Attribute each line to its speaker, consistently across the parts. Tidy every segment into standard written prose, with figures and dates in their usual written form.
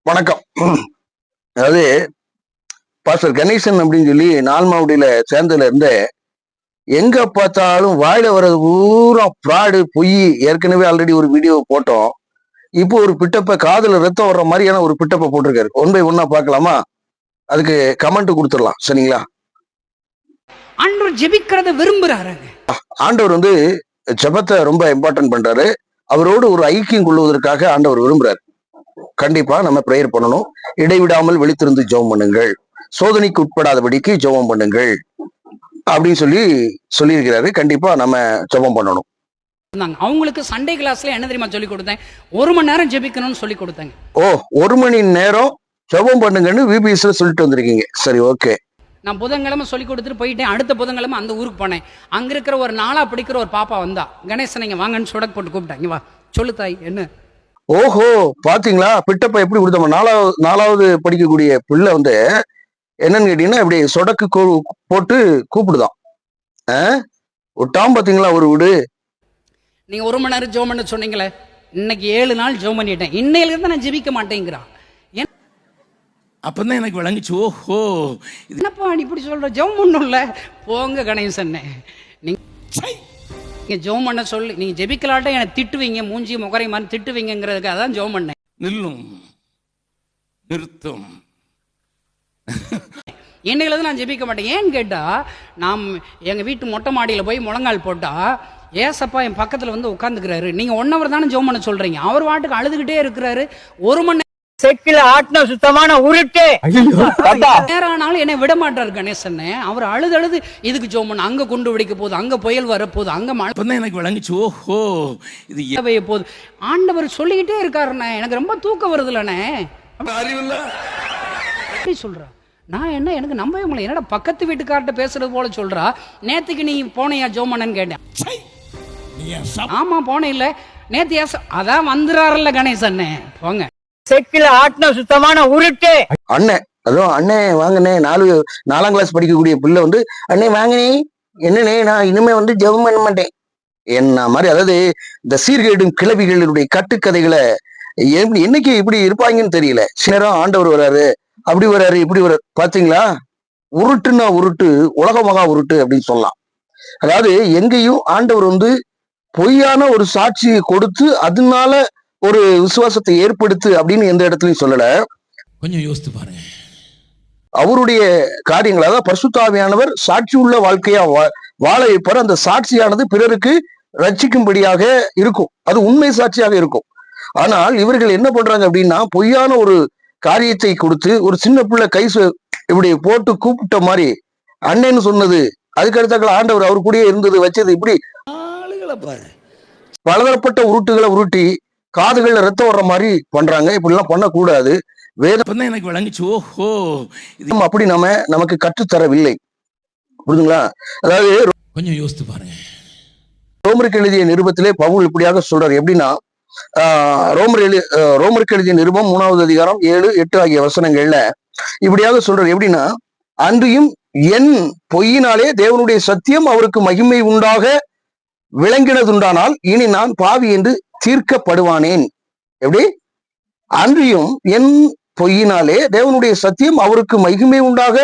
Speaker 1: வணக்கம். அதாவது பாஸ்டர் கணேசன் அப்படின்னு சொல்லி நால்மாவுடியில சேர்ந்ததுல இருந்து எங்க பார்த்தாலும் வாயில வர்றது பூரா ஃப்ராடு பொய். ஏற்கனவே ஆல்ரெடி ஒரு வீடியோ போட்டோம். இப்போ ஒரு பிட்டப்ப காதுல ரத்தம் வர்ற மாதிரியான ஒரு பிட்டப்ப போட்டிருக்காரு. ஒன் பை ஒன்னா பார்க்கலாமா? அதுக்கு கமெண்ட் கொடுத்துடலாம், சரிங்களா?
Speaker 2: ஆண்டவர் ஜெபிக்கிறத விரும்புறாரு.
Speaker 1: ஆண்டவர் வந்து ஜெபத்தை ரொம்ப இம்பார்ட்டன்ட் பண்றாரு. அவரோடு ஒரு ஐக்கியம் கொள்வதற்காக ஆண்டவர் விரும்புறாரு. கண்டிப்பா நம்ம பிரேயர் பண்ணணும். இடைவிடாமல் விழித்திருந்து ஜெபம் பண்ணுங்கள், சோதனைக்கு உட்படாதபடிக்கு ஜெபம் பண்ணுங்கள் அப்படின்னு சொல்லியிருக்கிறாரு. கண்டிப்பா நம்ம ஜெபம் பண்ணணும்.
Speaker 2: அவங்களுக்கு சண்டே கிளாஸ்ல என்ன தெரியுமா சொல்லி கொடுத்தேன்? 1 மணி நேரம் ஜெபிக்கணும்னு சொல்லி கொடுத்தேங்க.
Speaker 1: 1 மணி நேரம் ஜெபம் பண்ணுங்கன்னு விபிஎஸ்ல சொல்லிட்டு வந்திருக்கீங்க. சரி, ஓகே.
Speaker 2: நான் புதன்கிழமை சொல்லி கொடுத்துட்டு போயிட்டேன். அடுத்த புதன்கிழமை அந்த ஊருக்கு போனேன். அங்க இருக்கிற ஒரு 4ஆ படிக்கிற ஒரு பாப்பா வந்தா. கணேசன் இங்க வாங்கன்னு சொடக்கு போட்டு கூப்பிட்டாங்க. வா சொல்லு தாய் என்ன.
Speaker 1: ஓஹோ, பாத்தீங்களா பிட்டப்ப எப்படி கொடுத்தோம்? 4வது படிக்கக்கூடிய பிள்ளை வந்து என்னன்னு கேட்டீங்கன்னா இப்படி சொடக்கு போட்டு கூப்பிடுதான். விட்டாம பாத்தீங்களா ஒரு வீடு.
Speaker 2: நீங்க 1 மணி நேரம் ஜெபம் பண்ண சொன்னீங்களே, இன்னைக்கு 7 நாள் ஜெபம் பண்ணிட்டேன். இன்னையில இருந்து நான் ஜெபிக்க மாட்டேங்கிறான்.
Speaker 3: அப்பதான் எனக்கு விளங்குச்சு. ஓஹோ,
Speaker 2: என்னப்பா நீ இப்படி சொல்ற? ஜெபம் பண்ணும்ல. போங்க கணேசன், நீங்க ஜெபம் பண்ண சொல்லி நீங்க ஜெபிக்கலாட்ட எனக்கு திட்டுவீங்க, மூஞ்சி முகரை மாதிரி திட்டுவீங்கிறதுக்கு அதான் ஜெபம் பண்ணேன்.
Speaker 3: நிறுத்தும்
Speaker 2: என்னையில நான் ஜெபிக்க மாட்டேன். ஏன்னு கேட்டா, நாம் எங்க வீட்டு மொட்டை மாடியில போய் முழங்கால் போட்டா ஏசப்பா என் பக்கத்துல வந்து உட்காந்துக்கிறாரு. நீங்க 1 hour தானே ஜெபம் பண்ண சொல்றீங்க. அவர் வாட்டுக்கு அழுதுகிட்டே இருக்கிறாரு. 1 மணி
Speaker 4: செக்கில ஆட்டின சுத்தமான உருட்டு
Speaker 2: நேரானாலும் என்னை விட மாட்டாரு கணேசன். அவர் அழுது இதுக்கு ஜெபம் பண்ண, அங்க குண்டு வெடிக்க போகுது, அங்க புயல் வர போகுது, அங்க மழை
Speaker 3: எனக்கு விளங்குச்சு. ஓஹோ, இது
Speaker 2: போகுது. ஆண்டவர் சொல்லிக்கிட்டே இருக்காருண்ணே. எனக்கு ரொம்ப தூக்கம் வருதுலண்ணே. சொல்றா நான் என்ன, எனக்கு நம்பவே முடியல. என்னடா பக்கத்து வீட்டுக்கார்ட்ட பேசுறது போல சொல்றா. நேத்துக்கு நீ போனையா ஜெபம் பண்ணன்னு கேட்டேன். ஆமா போனேன் இல்ல நேத்து. அதான் வந்துறாருல்ல கணேசன். போங்க.
Speaker 4: செக்கில ஆட்டின சுத்தமான உருட்டு.
Speaker 1: அண்ணன் அதுவும் அண்ணே வாங்கண்ணே. 4ஆம் கிளாஸ் படிக்கக்கூடிய பிள்ளை வந்து அண்ணே வாங்கனே, என்னண்ணே நான் இனிமே வந்து ஜெபம் பண்ண மாட்டேன் என்ன மாதிரி. அதாவது இந்த சீர்கேடும் கிளவிகளுடைய கட்டுக்கதைகளை என்னைக்கு இப்படி இருப்பாங்கன்னு தெரியல. சிலரும் ஆண்டவர் வராரு, அப்படி வராரு, இப்படி வராரு. பாத்தீங்களா, உருட்டுன்னா உருட்டு, உலக மகா உருட்டு அப்படின்னு சொல்லலாம். அதாவது எங்கேயும் ஆண்டவர் வந்து பொய்யான ஒரு சாட்சியை கொடுத்து அதனால ஒரு விசுவாசத்தை ஏற்படுத்து அப்படின்னு எந்த இடத்துலயும் சொல்லல.
Speaker 3: கொஞ்சம் யோசித்து பாருங்க.
Speaker 1: அவருடைய காரியங்கள், அதாவது பரிசுத்தாவியானவர் சாட்சி உள்ள வாழ்க்கையா வாழ வைப்பார். அந்த சாட்சியானது பிறருக்கு ரட்சிக்கும்படியாக இருக்கும், அது உண்மை சாட்சியாக இருக்கும். ஆனால் இவர்கள் என்ன பண்றாங்க அப்படின்னா, பொய்யான ஒரு காரியத்தை கொடுத்து ஒரு சின்ன பிள்ளை கை இப்படி போட்டு கூப்பிட்ட மாதிரி அண்ணன்னு சொன்னது, அதுக்கடுத்தாக்கள் ஆண்டவர் அவர் கூடயே இருந்தது வச்சது, இப்படி பலதரப்பட்ட உருட்டுகளை உருட்டி காதுகள்ல ரத்தம் வர்ற மாதிரி பண்றாங்க. இப்படி எல்லாம் பண்ணக்கூடாது. வேதம்
Speaker 3: எனக்கு விளங்குச்சு. ஓஹோ,
Speaker 1: அப்படி நமக்கு கற்றுத்தரவில்லை. புரியுதுங்களா? அதாவது
Speaker 3: கொஞ்சம் யோசித்து பாருங்க.
Speaker 1: ரோமருக்கு எழுதிய நிருபத்திலே பவுல் இப்படியாக சொல்றாரு. எப்படின்னா, ரோமருக்கு எழுதிய நிருபம் 3வது அதிகாரம் 7, 8 ஆகிய வசனங்கள்ல இப்படியாக சொல்றாரு. எப்படின்னா, அன்றியும் என் பொய்யினாலே தேவனுடைய சத்தியம் அவருக்கு மகிமை உண்டாக விளங்கினதுண்டானால் இனி நான் பாவி என்று தீர்க்கப்படுவானேன். எப்படி? அன்றியும் என் பொய்யினாலே தேவனுடைய சத்தியம் அவருக்கு மகிமை உண்டாக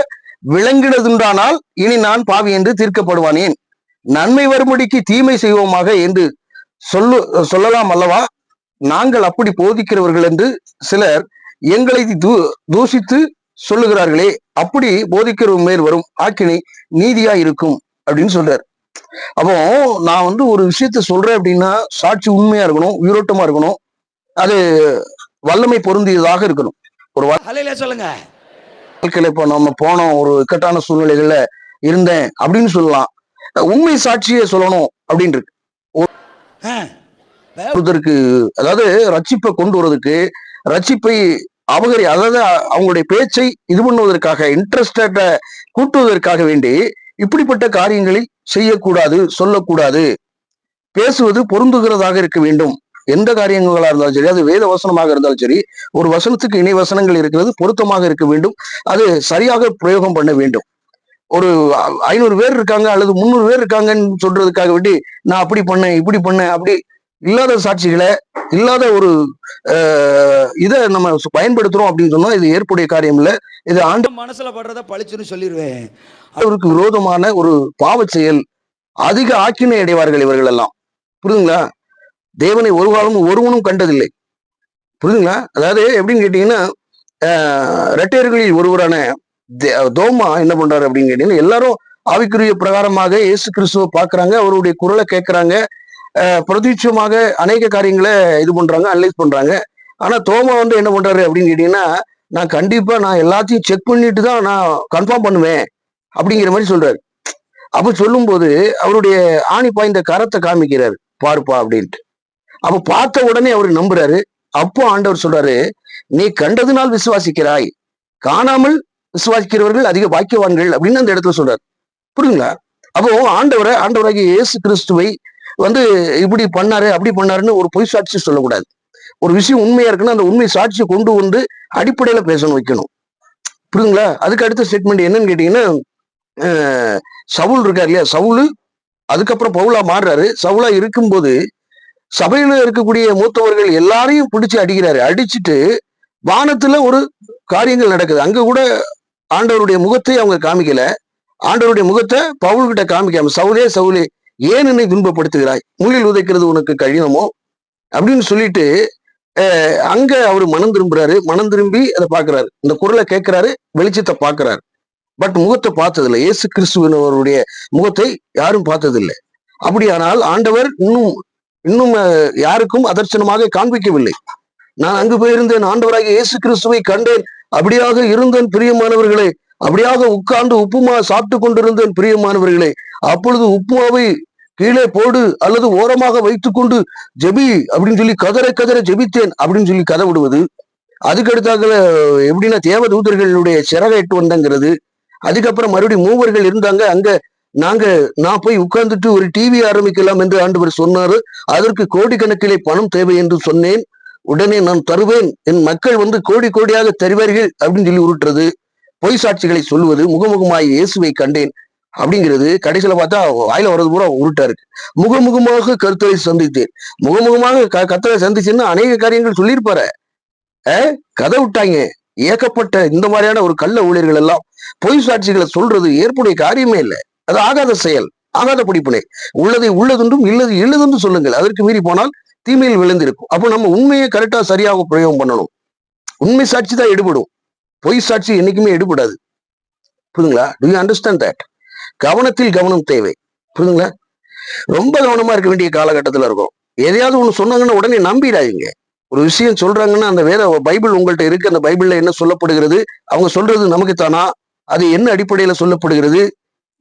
Speaker 1: விளங்கினதுண்டானால் இனி நான் பாவி என்று தீர்க்கப்படுவானேன். நன்மை வரும்படிக்கு தீமை செய்வோமாக என்று சொல்லலாம் அல்லவா? நாங்கள் அப்படி போதிக்கிறவர்கள் என்று சிலர் எங்களை தூஷித்து சொல்லுகிறார்களே, அப்படி போதிக்கிற மேல் வரும் ஆக்கினை நீதியா இருக்கும் அப்படின்னு சொல்றார். அப்போ நான் வந்து ஒரு விஷயத்த சொல்றேன் அப்படின்னா சாட்சி உண்மையா இருக்கணும், உயிரோட்டமா இருக்கணும், அது வல்லமை பொருந்தியதாக இருக்கணும். ஒரு
Speaker 3: சொல்லுங்க.
Speaker 1: வாழ்க்கையில இப்போ நம்ம போனோம், ஒரு இக்கட்டான சூழ்நிலைகள்ல இருந்தேன் அப்படின்னு சொல்லலாம். உண்மை சாட்சியை சொல்லணும் அப்படின்னு இருக்கு. ஒருத்தருக்கு அதாவது ரட்சிப்பை கொண்டு வருவதற்கு, ரட்சிப்பை அதாவது அவங்களுடைய பேச்சை இது பண்ணுவதற்காக, இன்ட்ரெஸ்ட கூட்டுவதற்காக வேண்டி இப்படிப்பட்ட காரியங்களில் செய்யக்கூடாது, சொல்லக்கூடாது. பேசுவது பொருந்துகிறதாக இருக்க வேண்டும். எந்த காரியங்களா இருந்தாலும் சரி, அது வேத வசனமாக இருந்தாலும் சரி, ஒரு வசனத்துக்கு இணை வசனங்கள் இருக்கிறது, பொருத்தமாக இருக்க வேண்டும், அது சரியாக பிரயோகம் பண்ண வேண்டும். ஒரு 500 பேர் இருக்காங்க அல்லது 300 பேர் இருக்காங்கன்னு சொல்றதுக்காக வேண்டி நான் அப்படி பண்ணேன் இப்படி பண்ணேன் அப்படி இல்லாத சாட்சிகளை, இல்லாத ஒரு இதை நம்ம பயன்படுத்துறோம் அப்படின்னு சொன்னா இது ஏற்புடைய காரியம் இல்லை. இது
Speaker 5: மனசுல படுறத பழிச்சுன்னு சொல்லிடுவேன்.
Speaker 1: ஆண்டவருக்கு விரோதமான ஒரு பாவ செயல். அதிக ஆக்கினை அடைவார்கள் இவர்கள் எல்லாம். புரியுதுங்களா? தேவனை ஒரு காலமும் ஒருவனும் கண்டதில்லை. புரியுதுங்களா? அதாவது எப்படின்னு கேட்டீங்கன்னா, இரட்டையர்களில் ஒருவரான தோமா என்ன பண்றாரு அப்படின்னு கேட்டீங்கன்னா, எல்லாரும் ஆவிக்குரிய பிரகாரமாக இயேசு கிறிஸ்துவை பார்க்கறாங்க, அவருடைய குரலை கேட்கறாங்க, பிரதிட்சமாக அநேக காரியங்களை இது பண்றாங்க, அனலைஸ் பண்றாங்க. ஆனா தோமா வந்து என்ன பண்றாரு அப்படின்னு கேட்டீங்கன்னா, நான் எல்லாத்தையும் செக் பண்ணிட்டு தான் நான் கன்ஃபார்ம் பண்ணுவேன் அப்படிங்கிற மாதிரி சொல்றாரு. அப்ப சொல்லும் போது அவருடைய ஆணி பாய்ந்த கரத்தை காமிக்கிறாரு, பாருப்பா அப்படின்ட்டு. அப்ப பார்த்த உடனே அவரு நம்புறாரு. அப்போ ஆண்டவர் சொல்றாரு, நீ கண்டதுனால் விசுவாசிக்கிறாய், காணாமல் விசுவாசிக்கிறவர்கள் அதிக பாக்கியவான்கள் அப்படின்னு அந்த இடத்துல சொல்றாரு. புரியுங்களா? அப்போ ஆண்டவராகிய இயேசு கிறிஸ்துவை வந்து இப்படி பண்ணாரு அப்படி பண்ணாருன்னு ஒரு பொய் சாட்சி சொல்லக்கூடாது. ஒரு விஷயம் உண்மையா இருக்குன்னா அந்த உண்மை சாட்சியை கொண்டு வந்து அடிப்படையில பேசணும், வைக்கணும். புரியுங்களா? அதுக்கு அடுத்த ஸ்டேட்மெண்ட் என்னன்னு கேட்டீங்கன்னா, சவுல் இருக்காரு இல்லையா, சவுலு அதுக்கப்புறம் பவுலா மாறுறாரு. சவுலா இருக்கும்போது சபையில இருக்கக்கூடிய மூத்தவர்கள் எல்லாரையும் பிடிச்சு அடிக்கிறாரு. அடிச்சுட்டு வானத்துல ஒரு காரியங்கள் நடக்குது. அங்க கூட ஆண்டவருடைய முகத்தை அவங்க காமிக்கல. ஆண்டவருடைய முகத்தை பவுல்கிட்ட காமிக்காம, சவுலே ஏன் என்னை துன்பப்படுத்துகிறாய், முள்ளில் உதைக்கிறது உனக்கு கடினமோ அப்படின்னு சொல்லிட்டு அங்க அவரு மனம் திரும்புறாரு. மனம் திரும்பி அதை பாக்குறாரு, இந்த குரலை கேட்கிறாரு, வெளிச்சத்தை பாக்குறாரு. பட் முகத்தை பார்த்ததில்லை. இயேசு கிறிஸ்துவனுடைய முகத்தை யாரும் பார்த்ததில்லை. அப்படியானால் ஆண்டவர் இன்னும் யாருக்கும் அதர்சனமாக காண்பிக்கவில்லை. நான் அங்கு போயிருந்தேன், ஆண்டவராகிய இயேசு கிறிஸ்துவை கண்டேன், அப்படியாக இருந்தேன் பிரியமானவர்களே, அப்படியாக உட்கார்ந்து உப்புமா சாப்பிட்டு கொண்டிருந்தேன் பிரியமானவர்களே, அப்பொழுது உப்புமாவை கீழே போடு அல்லது ஓரமாக வைத்துக்கொண்டு ஜெபி அப்படின்னு சொல்லி கதற ஜெபித்தேன் அப்படின்னு சொல்லி கதை விடுவது. அதுக்கடுத்தாக எப்படின்னா தேவதூதர்களுடைய சிறகை எட்டு வந்தங்கிறது. அதுக்கப்புறம் மறுபடியும் மூவர்கள் இருந்தாங்க அங்க. நான் போய் உட்கார்ந்துட்டு ஒரு டிவி ஆரம்பிக்கலாம் என்று ஆண்டவர் சொன்னாரு. அதற்கு கோடிக்கணக்கிலே பணம் தேவை என்று சொன்னேன். உடனே நான் தருவேன், என் மக்கள் வந்து கோடி கோடியாக தருவார்கள் அப்படின்னு சொல்லி உருட்டுறது, பொய் சாட்சிகளை சொல்லுவது, முகமுகமாய் இயேசுவை கண்டேன் அப்படிங்கிறது. கடைசியில பார்த்தா வாயில வர்றது பூரா உருட்டா இருக்கு. முகமுகமாக கர்த்தரை சந்தித்தேன். முகமுகமாக கர்த்தரை சந்திச்சேன்னு அநேக காரியங்கள் சொல்லியிருப்பாரு. கதை விட்டாங்க. ஏகப்பட்ட இந்த மாதிரியான ஒரு கள்ள ஊழியர்கள் எல்லாம் பொய் சாட்சிகளை சொல்றது ஏற்புடைய காரியமே இல்லை. அது ஆகாத செயல், ஆகாத படிப்பினை. உள்ளதை உள்ளதென்றும் இல்லது இல்லதென்று சொல்லுங்கள், அதற்கு மீறி போனால் தீமையில் விழுந்திருக்கும். அப்போ நம்ம உண்மையை கரெக்டா சரியாக பிரயோகம் பண்ணணும். உண்மை சாட்சி தான் எடுபடும், பொய் சாட்சி என்னைக்குமே எடுபடாது. புரியுதுங்களா? To you understand that? கவனத்தில் கவனம் தேவை. புரியுதுங்களா? ரொம்ப கவனமா இருக்க வேண்டிய காலகட்டத்துல இருக்கும். எதையாவது ஒண்ணு சொன்னாங்கன்னா உடனே நம்பிடாதீங்க. ஒரு விஷயம் சொல்றாங்கன்னா அந்த வேற பைபிள் உங்கள்கிட்ட இருக்கு, அந்த பைபிள்ல என்ன சொல்லப்படுகிறது, அவங்க சொல்றது நமக்கு தானா, அது என்ன அடிப்படையில சொல்லப்படுகிறது,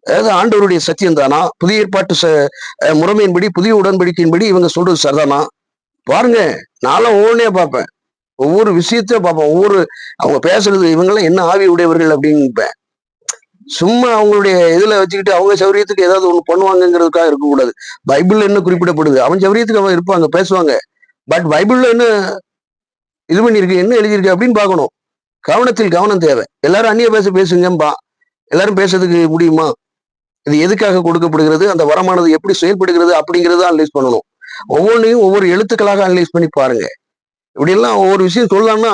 Speaker 1: அதாவது ஆண்டவருடைய சத்தியம் தானா, புதிய ஏற்பாட்டு முறைமையின்படி புதிய உடன்படிக்கையின்படி இவங்க சொல்றது சரிதானா பாருங்க. நான்லாம் ஒவ்வொன்னே பார்ப்பேன், ஒவ்வொரு விஷயத்தையும் பார்ப்பேன், அவங்க பேசுறது இவங்கெல்லாம் என்ன ஆவி உடையவர்கள் அப்படின்னு. சும்மா அவங்களுடைய இதுல வச்சுக்கிட்டு அவங்க சௌரியத்துக்கு ஏதாவது ஒண்ணு பண்ணுவாங்கிறதுக்காக இருக்கக்கூடாது. பைபிள்ல என்ன குறிப்பிடப்படுது, அவன் சௌரியத்துக்கு அவன் இருப்பாங்க, பேசுவாங்க. பட் பைபிள்ல என்ன இது பண்ணிருக்கு, என்ன எழுதியிருக்கு அப்படின்னு பார்க்கணும். கவனத்தில் கவனம் தேவை. எல்லாரும் அந்நிய பேசுங்கம்பா, எல்லாரும் பேசுறதுக்கு முடியுமா? இது எதுக்காக கொடுக்கப்படுகிறது, அந்த வரமானது எப்படி செயல்படுகிறது அப்படிங்கிறத அனலைஸ் பண்ணணும். ஒவ்வொன்றையும் ஒவ்வொரு எழுத்துக்களாக அனலைஸ் பண்ணி பாருங்க. இப்படி எல்லாம் ஒவ்வொரு விஷயம் சொல்லலாம்னா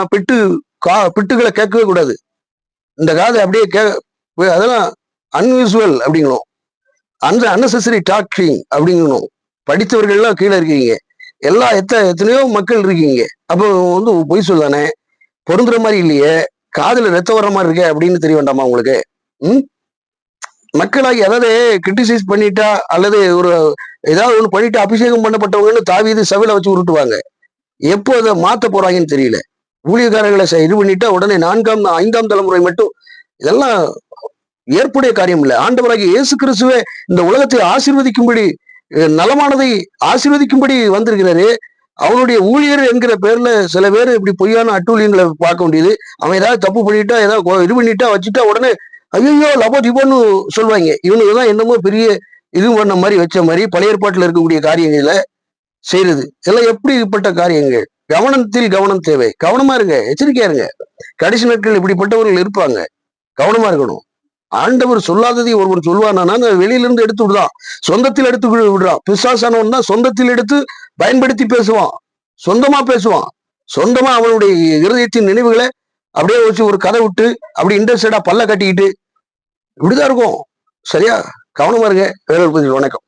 Speaker 1: பிட்டுகளை கேட்கவே கூடாது. இந்த காதை அப்படியே அதெல்லாம் அன்யூசுவல் அப்படிங்கணும், அந்த அன்னெசரி டாக்கிங் அப்படிங்கணும். படித்தவர்கள்லாம் கீழே இருக்கீங்க, எத்தனையோ மக்கள் இருக்கீங்க. அப்போ வந்து பொய் சொல்லானே, பொருந்துற மாதிரி இல்லையே, காதுல ரத்தம் வர்ற மாதிரி இருக்கே அப்படின்னு தெரிய வேண்டாமா உங்களுக்கு? மக்களாகி அதாவது கிரிட்டிசைஸ் பண்ணிட்டா அல்லது ஏதாவது ஒண்ணு பண்ணிட்டு அபிஷேகம் பண்ணப்பட்டவங்கன்னு தாவீது சபையில வச்சு உருட்டுவாங்க. எப்போ அதை மாத்த போறாங்கன்னு தெரியல. ஊழியக்காரர்களை இது பண்ணிட்டா உடனே 4ஆம் 5ஆம் தலைமுறை மட்டும் இதெல்லாம் ஏற்புடைய காரியம் இல்லை. ஆண்டவராகிய இயேசு கிறிஸ்துவே இந்த உலகத்தை ஆசீர்வதிக்கும்படி, நலமானதை ஆசீர்வதிக்கும்படி வந்திருக்கிறாரு. அவனுடைய ஊழியர் என்கிற பேர்ல சில பேர் இப்படி பொய்யான அட்டூழியங்களை பார்க்க வேண்டியது. அவன் ஏதாவது தப்பு பண்ணிட்டா, ஏதாவது இது பண்ணிட்டா வச்சுட்டா உடனே ஐயோ லபோ திபோன்னு சொல்லுவாங்க. இவனுக்குதான் என்னமோ பெரிய இது பண்ண மாதிரி வச்ச மாதிரி பழைய ஏற்பாட்டுல இருக்கக்கூடிய காரியங்களை செய்யறது. இதெல்லாம் எப்படிப்பட்ட காரியங்கள்? கவனத்தில் கவனம் தேவை. கவனமா இருங்க, எச்சரிக்கையா இருங்க. கடைசி நாட்கள் இப்படிப்பட்டவர்கள் இருப்பாங்க, கவனமா இருக்கணும். ஆண்டவர் சொல்லாததை ஒருவன் சொல்வானா அந்த வெளியில இருந்து எடுத்து விடுதான், சொந்தத்தில் எடுத்து விடுறான். பிசாசானவன் தான் சொந்தத்தில் எடுத்து பயன்படுத்தி பேசுவான், சொந்தமா பேசுவான், சொந்தமா அவனுடைய இருதயத்தின் நினைவுகளை அப்படியே வச்சு ஒரு கதை விட்டு அப்படி இன்ட்ரெஸ்டடா பல்ல கட்டிக்கிட்டு இப்படிதான் இருக்கும். சரியா? கவனமா இருங்க. வேறொரு பதில். வணக்கம்.